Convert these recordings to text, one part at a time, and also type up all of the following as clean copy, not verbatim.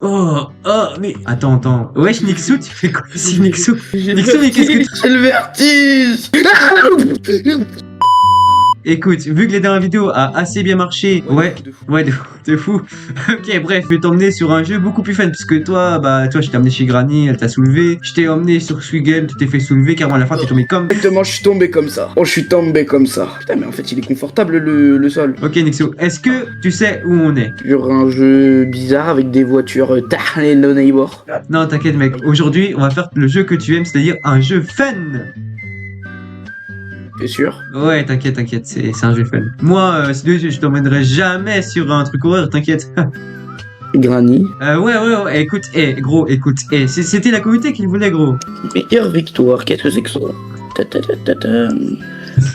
Mais attends. Wesh, Nixou, tu fais quoi ici, Nixou? Nixou, mais qu'est-ce que tu... J'ai le vertige. Écoute, vu que la dernière vidéo a assez bien marché, ouais, de fou. Ok, bref, je vais t'emmener sur un jeu beaucoup plus fun, parce que toi, je t'ai emmené chez Granny, elle t'a soulevé. Je t'ai emmené sur Squid Game, tu t'es fait soulever, carrément à la fin, t'es tombé comme... Exactement, je suis tombé comme ça. Oh, je suis tombé comme ça. Putain, mais en fait, il est confortable le sol. Ok, Nixou, est-ce que tu sais où on est? Sur un jeu bizarre avec des voitures les no neighbor. Non, t'inquiète, mec, aujourd'hui, on va faire le jeu que tu aimes, c'est-à-dire un jeu fun. T'es sûr? Ouais, t'inquiète, c'est un jeu fun. Moi, je t'emmènerai jamais sur un truc horreur, t'inquiète. Granny. Ouais, écoute, écoute, c'était la communauté qui le voulait, gros. Meilleure victoire, qu'est-ce que c'est que ça?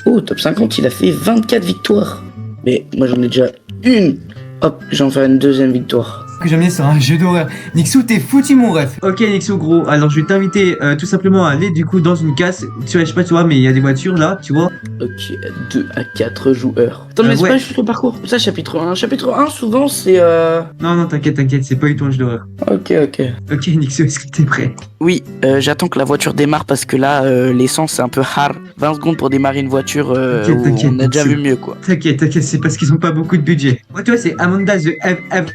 Oh, top 50, il a fait 24 victoires. Mais moi j'en ai déjà une. Hop, j'en fais une deuxième victoire. Que j'ai amené sur un jeu d'horreur. Nixou, t'es foutu, mon ref. Ok, Nixou, gros. Alors, je vais t'inviter tout simplement à aller du coup dans une casse. Je sais pas, tu vois, mais il y a des voitures là, tu vois. Ok, 2 à 4 joueurs. Attends, mais c'est ouais. pas juste le parcours. Ça, chapitre 1. Chapitre 1, souvent, c'est Non, t'inquiète, c'est pas du tout un jeu d'horreur. Ok. Ok, Nixou, est-ce que t'es prêt? Oui, j'attends que la voiture démarre parce que là, l'essence, c'est un peu hard. 20 secondes pour démarrer une voiture, T'inquiète, on a déjà vu mieux, quoi. T'inquiète, c'est parce qu'ils ont pas beaucoup de budget. Ouais, tu vois, c'est Amanda the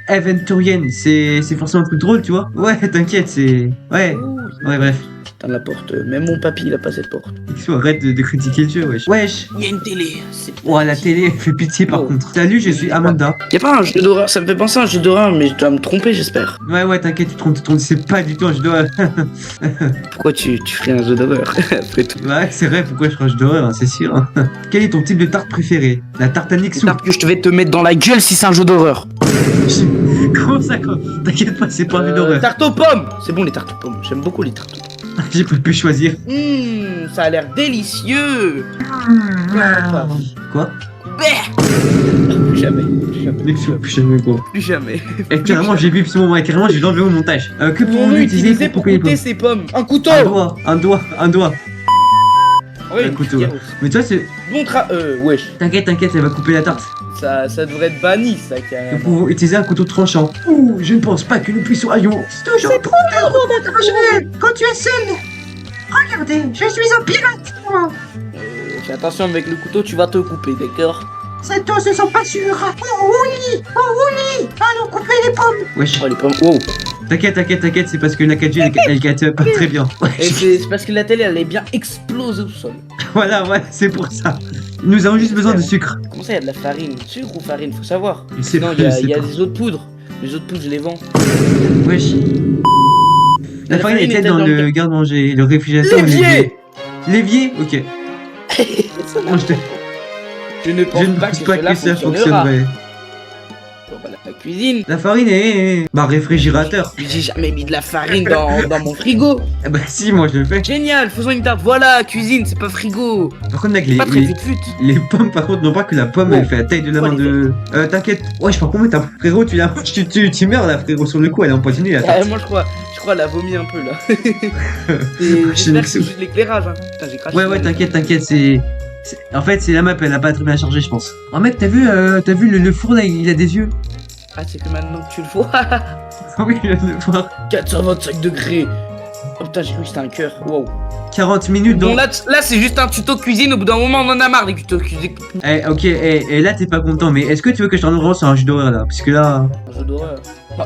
Aventurian. C'est forcément un truc drôle, tu vois. Ouais, t'inquiète, c'est... Ouais, bref. Putain, la porte, même mon papy, il a pas cette porte. Nixou, arrête de critiquer le jeu, wesh. Il y a une télé. Oh, la télé, elle fait pitié par contre. Salut, je suis Amanda. Y'a pas un jeu d'horreur, ça me fait penser à un jeu d'horreur, mais je dois me tromper, j'espère. Ouais, t'inquiète, tu te trompes, c'est pas du tout un jeu d'horreur. Pourquoi tu ferais un jeu d'horreur après tout? Ouais, c'est vrai, pourquoi je ferais un jeu d'horreur, hein, c'est sûr. Hein. Quel est ton type de tarte préféré? La tarte à Nixou. La tarte que je vais te mettre dans la gueule si c'est un jeu d'horreur. Comment ça, quoi? T'inquiète pas, c'est pas un jeu d'horreur. Tarte aux pommes. C'est bon les tartes aux pommes, j'aime beaucoup les tartes aux pommes. J'ai pas pu choisir. Ça a l'air délicieux. Quoi? Plus jamais. Nixou, plus jamais, gros. Plus jamais. Et carrément, j'ai vu ce moment, et carrément, j'ai l'enlevé au montage. Que pouvons-nous utiliser pour couper les pommes? ces pommes? Un couteau. Un doigt. Oui, Un couteau. Mais toi, c'est... Bon wesh. T'inquiète, elle va couper la tarte. Ça devrait être banni, ça, Nous carrément. pouvons utiliser un couteau tranchant. Je ne pense pas que nous puissions... C'est toujours trop dangereux quand tu es seul. Regardez, je suis un pirate, moi. Fais attention avec le couteau, tu vas te couper, d'accord? Cette os ne sont pas sûrs. Oh oui, allons couper les pommes. Wesh. Oh, les pommes, wow. T'inquiète, c'est parce que Nakaju, elle gâte pas très bien. Et c'est parce que la télé, elle est bien explosée au sol. Voilà, c'est pour ça. Nous avons juste besoin de sucre. Comment ça, il y a de la farine? Sucre ou farine, faut savoir. Je sais Sinon, pas, il y a des autres poudres. Les autres poudres, je les vends. Wesh. La farine était dans le garde-manger, le réfrigérateur. L'évier. Ok. Je ne pense pas que ça fonctionnerait. Bon, bah, la cuisine. La farine est... réfrigérateur. J'ai jamais mis de la farine dans mon frigo. Ah bah si, moi je le fais. Génial, faisons une tarte. Voilà, cuisine, c'est pas frigo. Par contre, mec, les pommes, par contre, non pas que la pomme, elle fait la taille de la main de... T'inquiète. Wesh, par contre, frérot, tu la manges, tu meurs là, frérot, sur le coup, elle est empoisonnée la tarte. Moi, je crois, elle a vomi un peu là. J'espère que c'est juste l'éclairage. Hein. Putain, j'ai craché. Ouais, t'inquiète, c'est... En fait, c'est la map, elle a pas très bien chargé, je pense. Oh mec, t'as vu le four là, il a des yeux. Ah, c'est que maintenant que tu le vois. Oui, je viens de le voir. 425 degrés. Oh putain, j'ai cru que c'était un cœur. Wow. 40 minutes Bon, là c'est juste un tuto cuisine. Au bout d'un moment, on en a marre des tutos cuisine. Ok, et là, t'es pas content, mais est-ce que tu veux que je t'en vraiment sur un jeu d'horreur là? Parce que là... Un jeu d'horreur.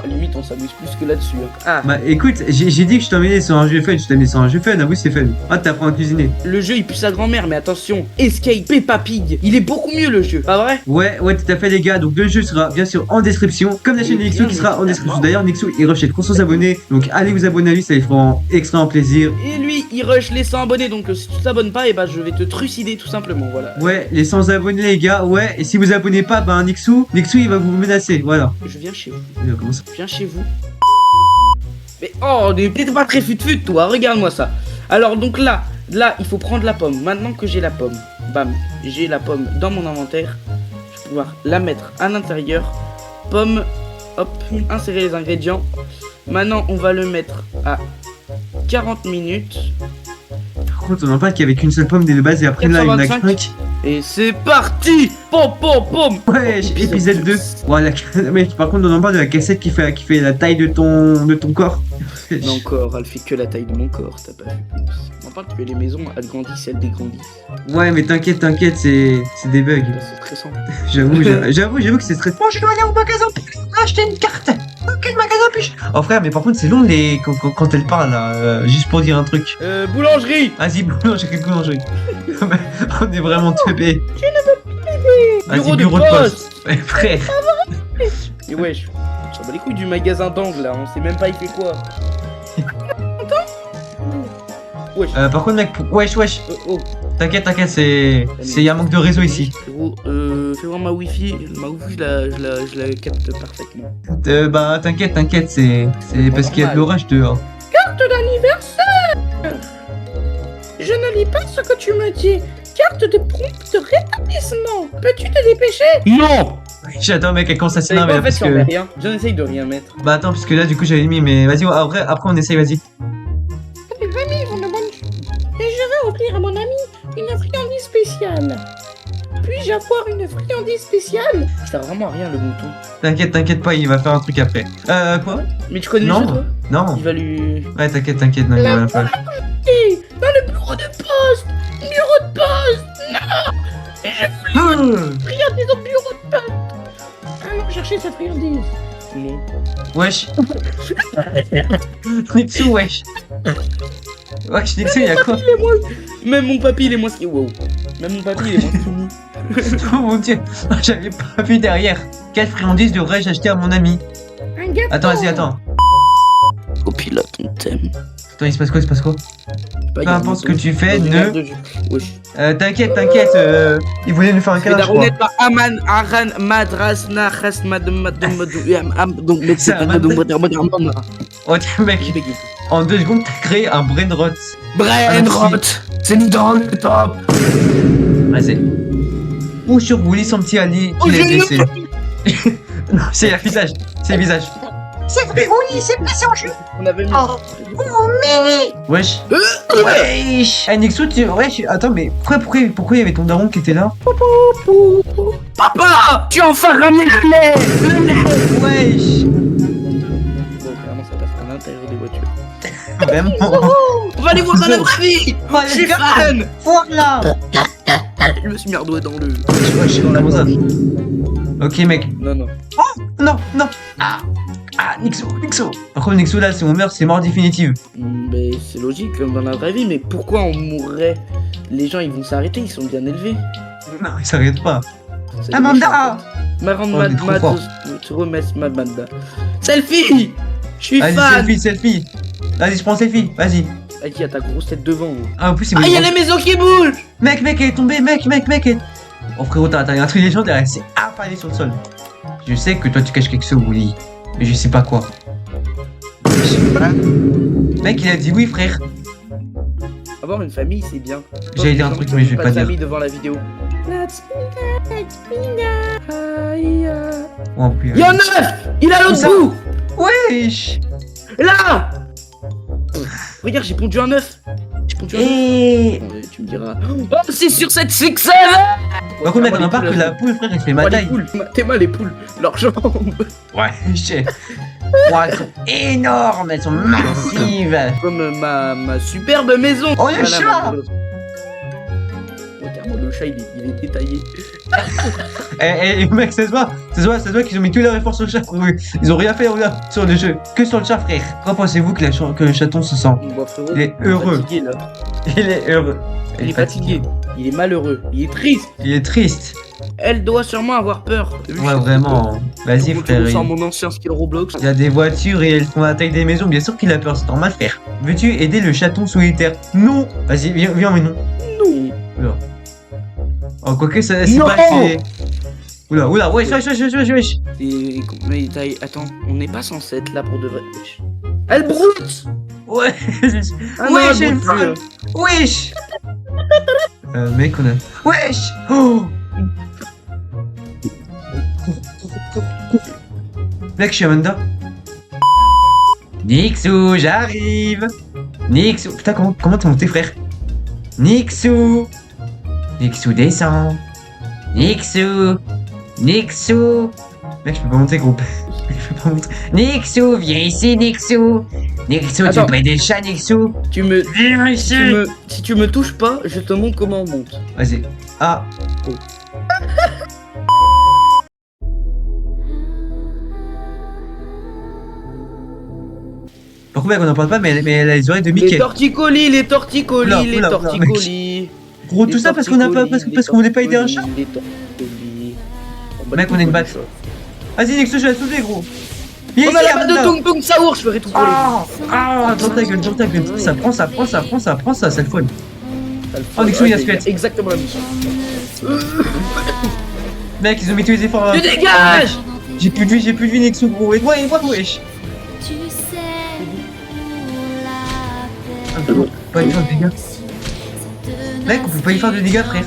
Limite, on s'amuse plus que là-dessus. Ah. Bah écoute, j'ai dit que je t'emmenais sur un jeu fun, je t'ai mis sur un jeu fun, avoue c'est fun. Ah, t'apprends à cuisiner. Le jeu il pue sa grand-mère, mais attention, Escape Peppa Pig, il est beaucoup mieux le jeu, pas vrai? Ouais, tout à fait les gars, donc le jeu sera bien sûr en description, comme la chaîne de Nixou qui sera en description. D'ailleurs, Nixou il rush les 300 abonnés, donc allez vous abonner à lui, ça lui fera extrêmement plaisir. Et lui, il rush les 100 abonnés, donc si tu t'abonnes pas, et bah je vais te trucider tout simplement, voilà. Ouais, les 100 abonnés les gars, ouais, et si vous abonnez pas, bah Nixou il va vous menacer, voilà. Je viens chez vous. Comment ça? Je viens chez vous. Mais oh, t'es pas très fut-fut toi, regarde-moi ça. Alors donc là, il faut prendre la pomme. Maintenant que j'ai la pomme, bam, j'ai la pomme dans mon inventaire. Je vais pouvoir la mettre à l'intérieur. Pomme, hop, insérer les ingrédients. Maintenant, on va le mettre à 40 minutes. Par contre, on n'en parle qu'avec une seule pomme dès le base et après là, il y en a 5. Et c'est parti. Pom pom pom. Ouais, épisode 2. Ouais, mais par contre, on en parle de la cassette qui fait la taille de ton corps. Non, encore, elle fait que la taille de mon corps, t'as pas vu. On en parle que les maisons, elles grandissent, elles dégrandissent. Ouais, mais t'inquiète, c'est des bugs. Là, c'est stressant. J'avoue que c'est stressant. Bon, je dois aller au magasin pour acheter une carte. Quel magasin puis-je? Oh frère, mais par contre, c'est long quand elle parle là, juste pour dire un truc. Boulangerie. Vas-y, boulangerie. On est vraiment teubés. Je ne veux plus. Vas-y, bureau de poste. Ouais, frère. Et wesh, on s'en bat les couilles du magasin d'angle là, on sait même pas il fait quoi. Wesh. Par contre, mec, wesh. Oh. T'inquiète, y a un manque de réseau ici. Frérot, fais voir ma wifi, je la capte parfaitement. Bah, t'inquiète, c'est parce qu'il y a de l'orage dehors. Carte d'anniversaire. Je ne lis pas ce que tu me dis. Carte de prompt de rétablissement. Peux-tu te dépêcher? Non. J'attends, mec, elle commence à En s'énerver là fait, parce j'en mets que. rien. J'en essaye de rien mettre. Bah, attends, parce que là, du coup, j'avais mis, mais vas-y, après, on essaye, vas-y. Et je vais offrir à mon ami une friandise spéciale. Puis-je avoir une friandise spéciale? Ça sert vraiment à rien le mouton. T'inquiète pas, il va faire un truc après. Quoi? Mais tu connais le jeu, toi? Non. Il va lui... Ouais, t'inquiète, non, il va rien faire. Et dans le bureau de poste. Bureau de poste. Friandise au bureau de poste. Allons chercher cette friandise. Non. Wesh. Nixou, wesh. Wesh, Nixou, y'a quoi? Même mon papy, il est moins... Wow. Même mon papy, il est moins fini. Oh mon dieu, j'avais pas vu derrière. Quelle friandise devrais-je acheter à mon ami? Un gâteau. Attends. Oh pilote, on t'aime. Attends, il se passe quoi? Peu importe ce que tu fais, ne... Wesh. T'inquiète, il voulait nous faire un câlin, je crois. Par Aman, Aran, Madras, Nahas, Madam, donc, Oh tiens, mec, en 2 secondes, t'as créé un brain rot. Brainrot, c'est nous dans le top. Vas-y. Ou sur Willy, son petit Ali, qui l'a blessé. Non, c'est le visage, C'est vrai, oui, c'est passé en jeu. On avait mis... Oh, mais... Wesh. Wesh. Eh, Nixou, wesh, attends, mais pourquoi il y avait ton daron qui était là? Papa, tu as enfin ramené le lait. Wesh. Bon, clairement, ça passe à l'intérieur des voitures. Vraiment. On va aller voir dans la vraie vie. Je suis fan. Voilà. Je me suis mis un doigt dans le... Wesh, comment ça? Ok, mec. Non. Non. Nixou. Par contre, Nixou, là, si on meurt, c'est mort définitive. Mais c'est logique, comme dans la vraie vie, mais pourquoi on mourrait? Les gens, ils vont s'arrêter, ils sont bien élevés. Non, il s'arrête pas. C'est Amanda. Marrant Oh, il est trop fort. tu remets ma Amanda. Selfie. Je suis fan. Vas-y, selfie. Vas-y, je prends selfie, vas-y. Avec qui a ta grosse tête devant. Ah, en plus, c'est Ah, il y a les maisons qui bougent. Mec, elle est tombée, mec. Oh frérot, t'as un truc légendaire, elle s'est affalée sur le sol. Je sais que toi tu caches quelque chose, Willy, mais je sais pas quoi. Mec, il a dit oui, frère. Avoir une famille, c'est bien. J'allais dire un truc, mais je vais pas de dire. famille devant la vidéo. Let's pinga. Oh, puis, Il y en a 9. Il est à l'autre ça bout. wesh. Là. Regarde, j'ai pondu un 9. Et... Tu me diras. Oh, c'est sur cette succès. Par contre, mec, on remarque que la poule, frère, elle fait ma taille. T'es mal les poules. Leurs jambes. Ouais, je sais. Ouais, elles sont énormes, elles sont massives. Comme ma superbe maison. Oh, le chat. Regarde, le chat, il est détaillé. Et mec, ça se voit qu'ils ont mis tous leurs efforts sur le chat. Oui, ils ont rien fait regarde, sur le jeu, que sur le chat, frère. Comment pensez-vous que le chaton se sent? Bon, frérot, Il est heureux. Fatigué, là. Il est heureux. Il est fatigué. Il est malheureux. Il est triste. Il est triste. Elle doit sûrement avoir peur. Ouais, vraiment. Vas-y, frère. Sans mon ancien skill Roblox. Il y a des voitures et elles font la taille des maisons. Bien sûr qu'il a peur, c'est normal, frère. Veux-tu aider le chaton solitaire? Non. Vas-y, viens, mais non. Non. Oula. Oh, quoique, c'est Non. pas c'est... Oula, wesh. Mais attends, on n'est pas censé être là pour de vrai. Wesh. Elle broute. Ouais. Ah non, Wesh, elle elle broute plus, vole. Wesh. Mec, on a... Wesh. Oh. Mec, je suis Amanda. Nixou, j'arrive. Nixou. Putain, comment t'es monté, frère? Nixou. Nixou descend. Nixou. Nixou. Mec, je peux pas monter, groupe. Je peux pas montrer. Nixou, viens ici, Nixou. Nixou, tu Attends. prends des chats, Nixou. Viens ici. Si tu me touches pas, je te montre comment on monte. Vas-y. Ah. Pourquoi mec, on en parle pas, mais elle a les oreilles de Les Mickey. torticolis, les torticolis, Oula, les oula, oula, torticolis. Gros, tout Les ça parce qu'on a pas, torticolis, parce qu'on voulait pas aider un chat. Les torticolis. Mec, on est une batte. Vas-y, Nixou, je vais la soulever, gros. Viens On ici, a la batte de Amanda. Tung Tung Saour, je ferai tout pour lui. Ah, dans ta gueule, dans ta gueule. Ça prend, ça prend, ça prend, ça prend, ça, cette fois. Oh, Nixon, il a squelette. Exactement la mission. Mec, ils ont mis tous les efforts. Tu dégages. J'ai plus de vie, Nixon, gros. Et moi, wesh. Tu sais Ah, gros, pas y faire de dégâts. Mec, on peut pas y faire de dégâts, frère.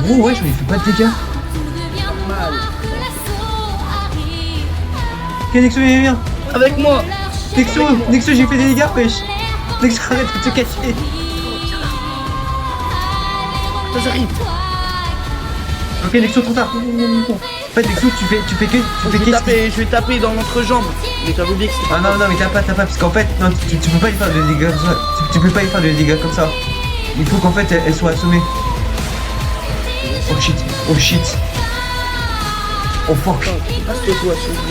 Gros, wesh, on y fait pas de dégâts. Ok, Nixon, viens. Avec moi. Nixon, j'ai fait des dégâts, wesh. Nixon, arrête de te cacher. Ça j'arrive. Ok, Nixon, trop tard. En fait, Nixon, tu fais que. Je vais taper dans l'entrejambe. Mais t'avais oublié que c'était Ah non, mais t'as pas, parce qu'en fait, non, tu peux pas y faire de dégâts comme ça. Tu peux pas y faire de dégâts comme ça. Il faut qu'en fait, elle soit assommée. Oh shit, oh shit. Oh fuck. Passe-toi, s'il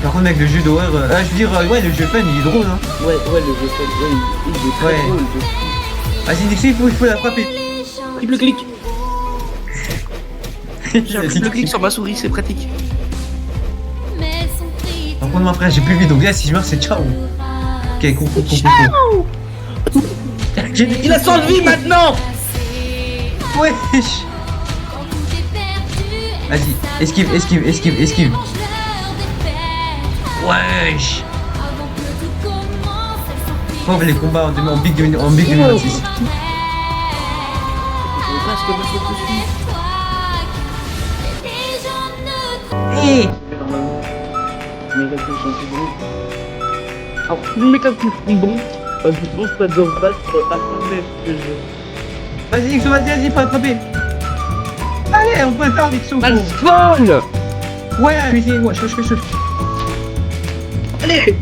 Par contre, mec, le jeu d'horreur. Je veux dire, ouais, le jeu fun, il est drôle, hein. Ouais, le jeu fait. Ouais, il est très Ouais. drôle. Vas-y, Nixon, il faut la frapper. Triple clic. J'ai un triple clic sur ma souris, c'est pratique. Par contre, mon frère, j'ai plus de vie, donc là, si je meurs, c'est ciao. Ok, cool. Il a 100 de vie maintenant. Wesh. Vas-y, esquive. Wesh. Pauvre les combats en Big 2026. Hé. Alors, tous les mécanismes sont bons. Je pense pas de battre la première que je. Vas-y, Nixon, vas-y, faut attraper. Allez, on peut le faire, Nixon. Malfolle. Ouais, je fais. Allez.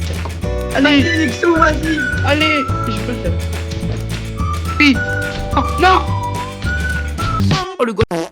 Allez, Nixon, vas-y. Allez, je peux le faire. Oui. Oh, non. Oh le gars.